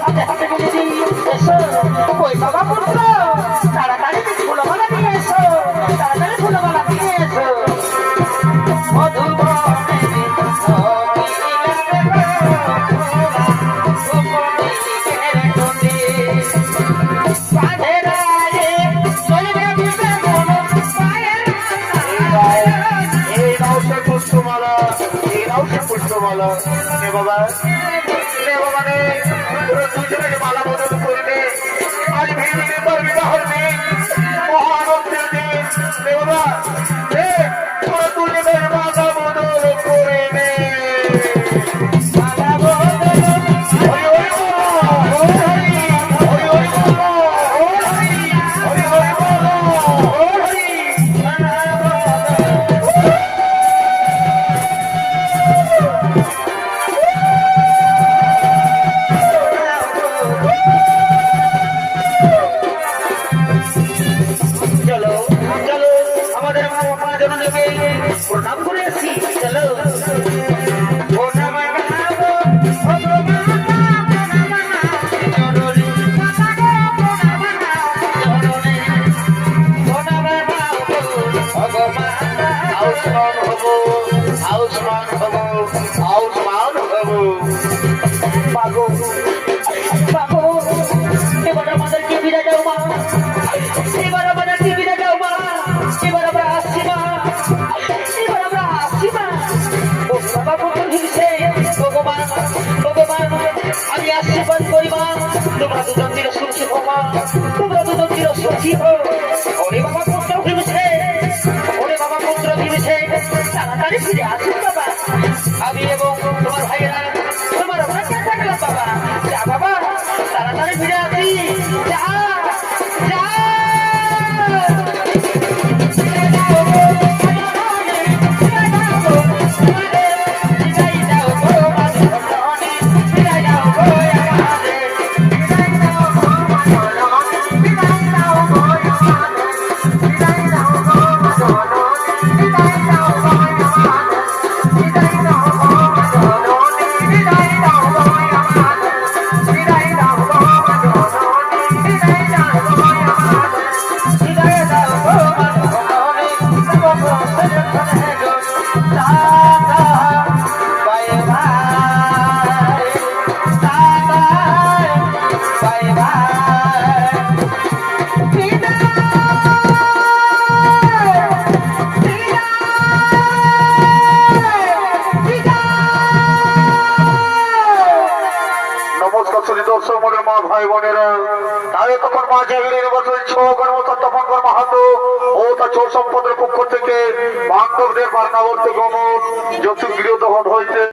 হাতে হাতে মিলিয়ে এসো ওই বাবা পুত্র তাড়াতাড়ি ফুলমালা নিয়ে এসো তাড়াতাড়ি ফুলমালা নিয়ে এসো পুষ্পমালা নে বাবা নে দুজনে মালা বদল করবে আজ ভেবে তোর বিবাহের দিন মহানন্দের দিন নে বাবা তোরা দুজনের মালা বদল করে নে প্রণাম করে আসি চলো এবার আমাদেরকে বিদায় দাও মা এবার আমাদেরকে বিদায় দাও মা এবার আমরা আসছি মা এবার আমরা আসছি মা বাবা পুত্র হিসেবে ভগবান ভগবান আমি আশীর্বাদ করি মা তোমরা দুজন চির সুখী হো মা তোমরা দুজন চির সুখী হো ওরে বাবা পুত্র হিসেবে ওরে বাবা পুত্র হিসেবে তাড়াতাড়ি ফিরে আসুন বাবা আমি এবং তোমার ভাইয়েরা তোমার অপেক্ষা থাকলাম বাবা যা বাবা তাড়াতাড়ি ফিরে আসি যা যা দর্শক মনের মা ভাই বোনেরা তাই তখন মা জাগিরের বছর তপন মাহাতো ও তার চোর সম্পদের পক্ষ থেকে বান্ধবদের বার্নাবর্ত গমন যৌতুক গৃহ দহন হয়েছে।